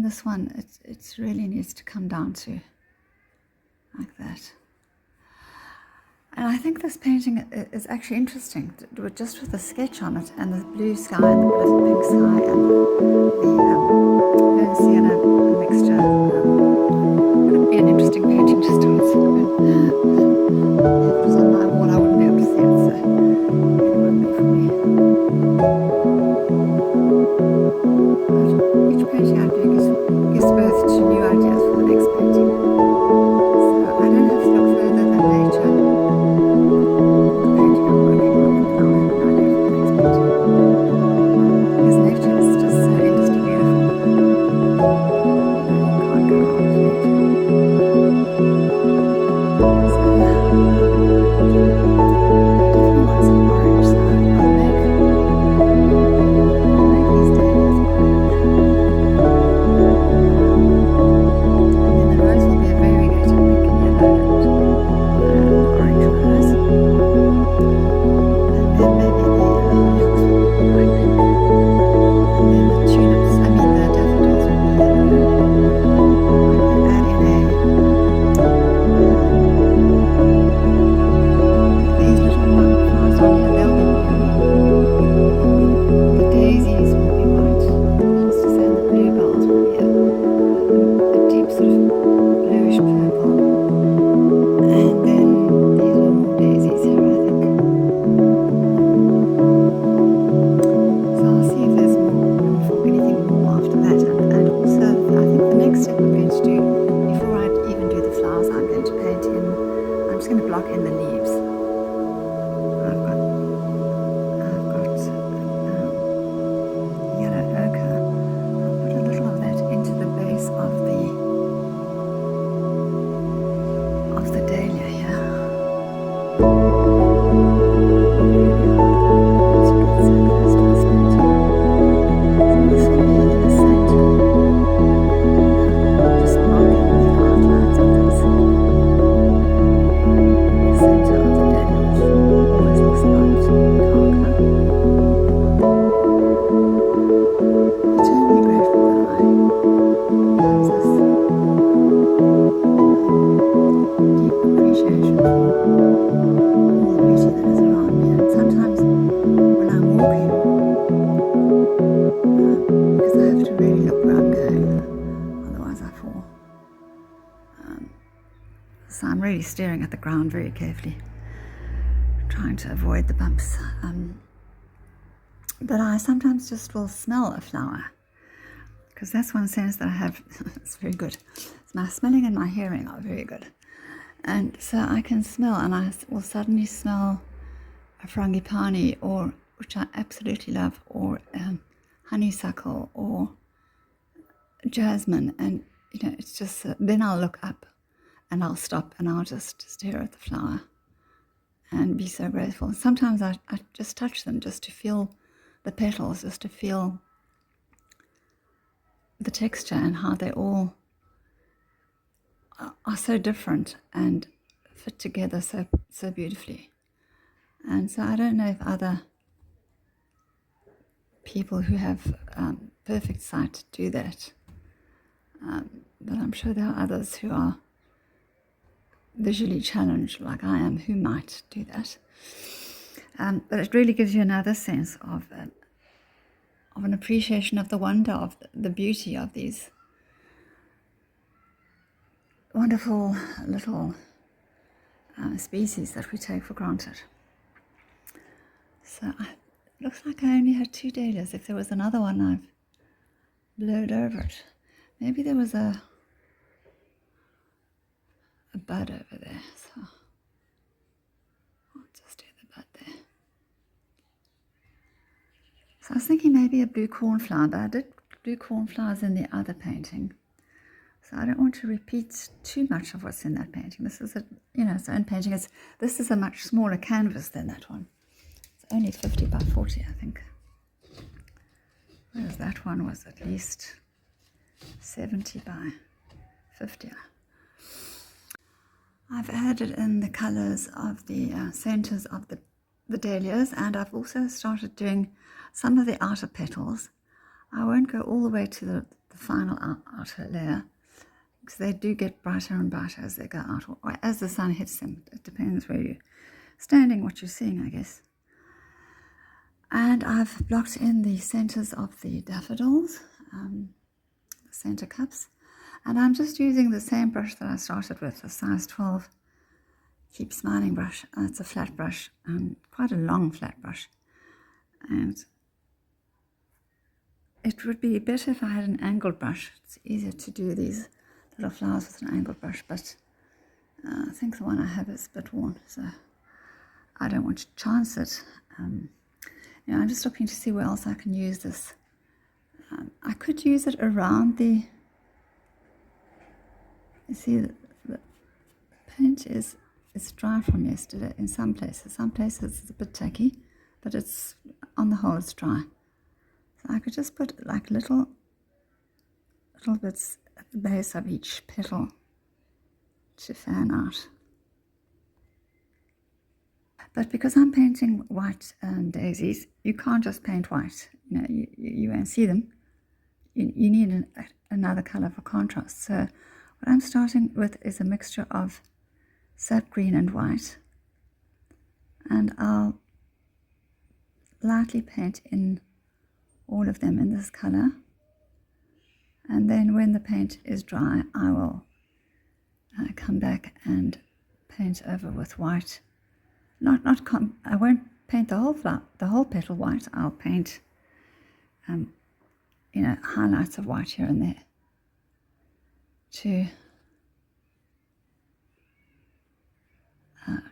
this one, it really needs to come down to like that. And I think this painting is actually interesting, just with the sketch on it, and the blue sky and the little pink sky and the sienna mixture. It would be an interesting painting just on its own. If it was on my wall, I wouldn't be able to see it, so it wouldn't be for me. But each painting I do gives birth to new ideas for the next painting. So I don't have to look further than nature. So I'm really staring at the ground very carefully, trying to avoid the bumps. But I sometimes just will smell a flower, because that's one sense that I have. It's very good. My smelling and my hearing are very good. And so I can smell, and I will suddenly smell a frangipani, or which I absolutely love, or honeysuckle, or jasmine, and it's just then I'll look up, and I'll stop, and I'll just stare at the flower, and be so grateful. Sometimes I just touch them, just to feel the petals, just to feel the texture and how they all are so different and fit together so beautifully. And so I don't know if other people who have perfect sight do that, but I'm sure there are others who are visually challenged like I am who might do that. But it really gives you another sense of an appreciation of the wonder, of the beauty of these wonderful little species that we take for granted. So it looks like I only had 2 dahlias. If there was another one, I've blurred over it. Maybe there was a bud over there, so I'll just do the bud there. So I was thinking maybe a blue cornflower, but I did blue cornflowers in the other painting, so I don't want to repeat too much of what's in that painting. This is its own painting. This is a much smaller canvas than that one. It's only 50 by 40, I think, whereas that one was at least 70 by 50. I've added in the colors of the centers of the dahlias, and I've also started doing some of the outer petals. I won't go all the way to the final outer layer, because they do get brighter and brighter as they go out, or as the sun hits them. It depends where you're standing, what you're seeing, I guess. And I've blocked in the centers of the daffodils, the center cups. And I'm just using the same brush that I started with, a size 12 Keep Smiling brush. It's a flat brush, quite a long flat brush. And it would be better if I had an angled brush. It's easier to do these little flowers with an angled brush, but I think the one I have is a bit worn, so I don't want to chance it. I'm just looking to see where else I can use this. I could use it around the, you see the paint it's dry from yesterday in some places. Some places it's a bit tacky, but it's, on the whole, it's dry. So I could just put like little bits at the base of each petal to fan out. But because I'm painting white daisies, you can't just paint white. You won't see them. You need another color for contrast. So what I'm starting with is a mixture of sap green and white. And I'll lightly paint in all of them in this color. And then when the paint is dry, I will come back and paint over with white. I won't paint the whole petal white. I'll paint, highlights of white here and there to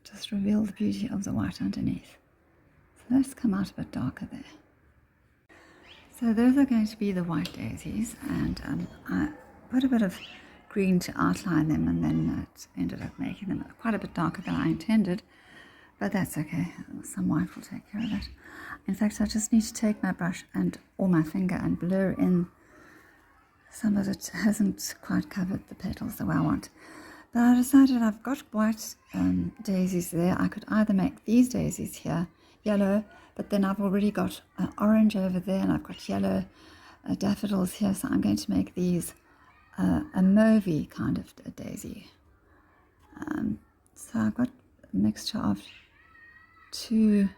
just reveal the beauty of the white underneath. So let's come out a bit darker there. So those are going to be the white daisies, and I put a bit of green to outline them, and then it ended up making them quite a bit darker than I intended. But that's okay, some white will take care of that. In fact, I just need to take my brush or my finger and blur in some of it. Hasn't quite covered the petals the way I want. But I decided I've got white daisies there. I could either make these daisies here yellow, but then I've already got orange over there, and I've got yellow daffodils here, so I'm going to make these a mauvey kind of a daisy. So I've got a mixture of two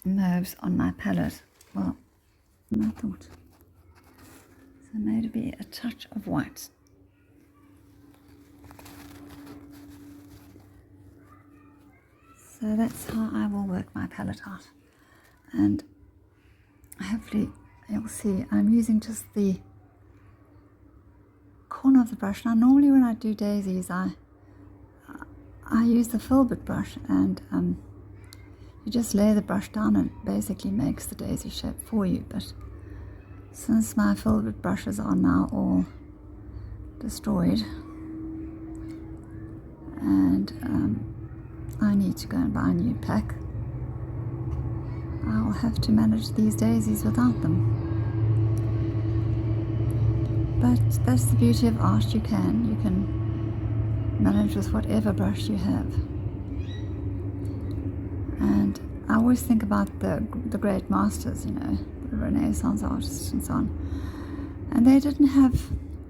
mauves on my palette. Well, I thought. So maybe a touch of white. So that's how I will work my palette out. And hopefully you'll see I'm using just the corner of the brush. Now normally when I do daisies I use the Fulart brush, and you just lay the brush down and it basically makes the daisy shape for you. But since my Fulart brushes are now all destroyed, and I need to go and buy a new pack, I'll have to manage these daisies without them. But that's the beauty of art. You can manage with whatever brush you have. And I always think about the great masters, the Renaissance artists and so on. And they didn't have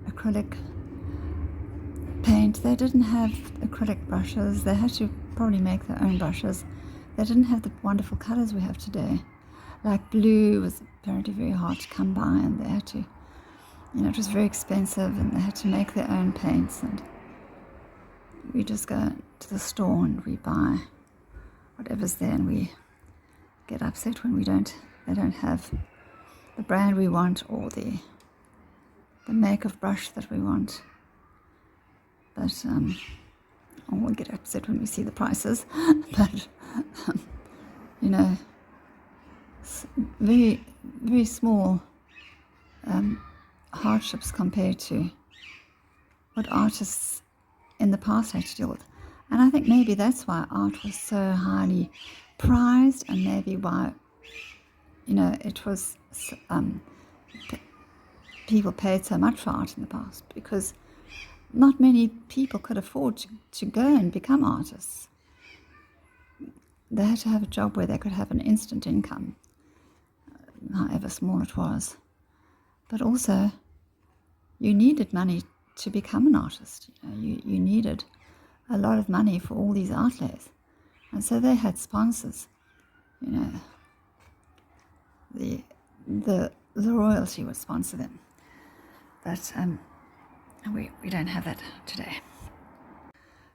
acrylic paint, they didn't have acrylic brushes, they had to probably make their own brushes. They didn't have the wonderful colors we have today. Like blue was apparently very hard to come by, and they had to, it was very expensive, and they had to make their own paints. And we just go to the store and we buy whatever's there, and we get upset when they don't have the brand we want or the make of brush that we want. But we'll get upset when we see the prices. But very, very small hardships compared to what artists in the past had to deal with. And I think maybe that's why art was so highly prized, and maybe why it was people paid so much for art in the past, because not many people could afford to go and become artists. They had to have a job where they could have an instant income, however small it was. But also, you needed money to become an artist. You needed a lot of money for all these outlays. And so they had sponsors. The royalty would sponsor them. But we don't have that today.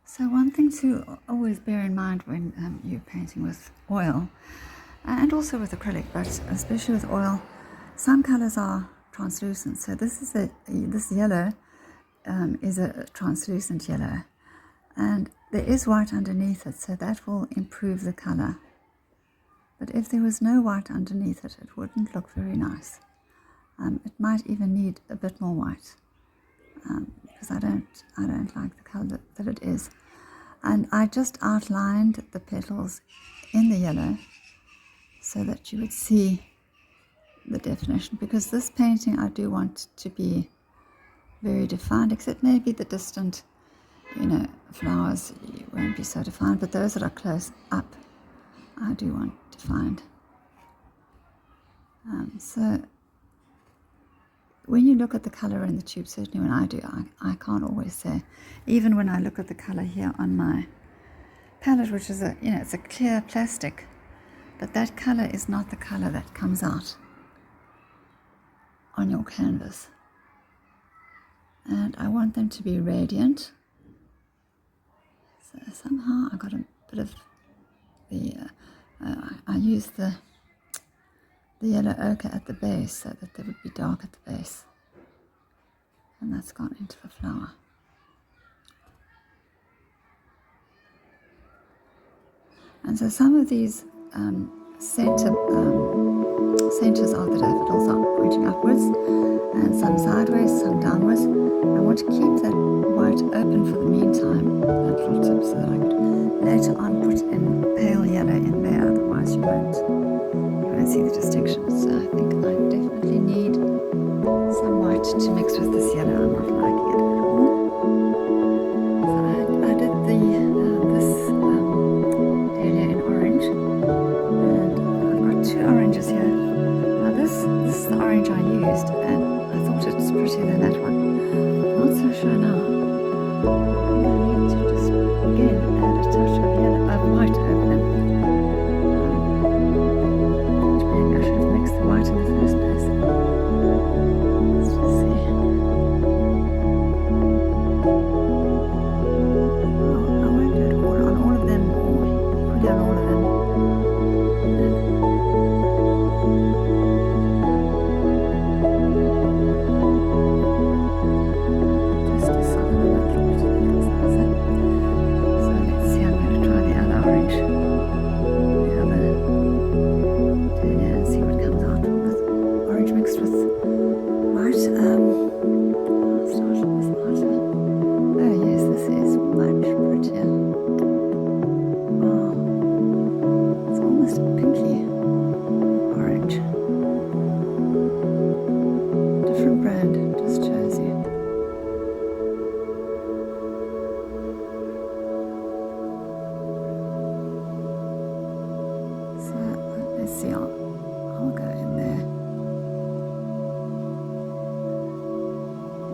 So one thing to always bear in mind when you're painting with oil, and also with acrylic, but especially with oil, some colors are translucent. So this yellow is a translucent yellow, and there is white underneath it, so that will improve the color. But if there was no white underneath it, it wouldn't look very nice. It might even need a bit more white, because I don't like the color that it is. And I just outlined the petals in the yellow so that you would see the definition, because this painting I do want to be very defined, except maybe the distant flowers won't be so defined, but those that are close up I do want defined. So when you look at the color in the tube, certainly when I do, I can't always say. Even when I look at the color here on my palette, which is it's a clear plastic, but that color is not the color that comes out on your canvas. And I want them to be radiant. So somehow I got a bit of I used the yellow ochre at the base so that they would be dark at the base. And that's gone into the flower. And so some of these centers of the daffodils are pointing upwards, and some sideways, some downwards. I want to keep that white open for the meantime, that little tip, so that I could later on put in pale yellow in there, otherwise you won't see the distinction. So I think I definitely need some white to mix with this yellow. I'm not liking it at all. So I did this area in orange, and I've got two oranges here. Now this is the orange I used, and I thought it was prettier than that one. I'm not so sure now. I need to just again add a touch of yellow, of white over them. Maybe I should have mixed the white in the first place. Let's just see. I won't do it on all of them, or equally on all of them. Just to soften them a little bit. So let's see, I'm going to try the other orange. The other turn and see what comes out with orange mixed with white. I'll start with lighter. Oh yes, this is much prettier. Oh, it's almost a pinky orange. Different brand, just shows you. So let's see, I'll go in there.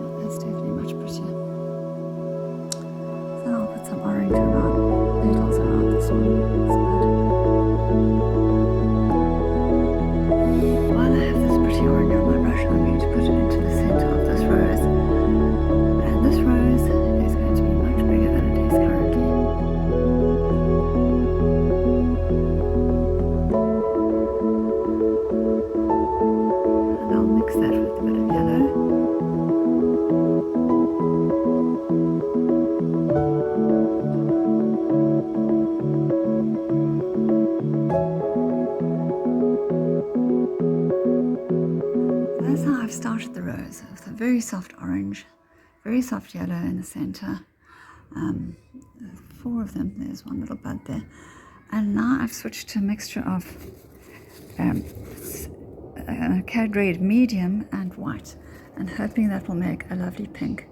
Yeah, that's definitely much prettier. So I'll put some orange around, petals around this one. While I have this pretty orange on my brush, I'm going to put it into the center of this rose. And this rose is going to be much bigger than it is currently. And I'll mix that with a bit of yellow. That's how I've started the rose, with a very soft orange, very soft yellow in the center. 4 of them, there's one little bud there. And now I've switched to a mixture of cad red medium and white, and hoping that will make a lovely pink.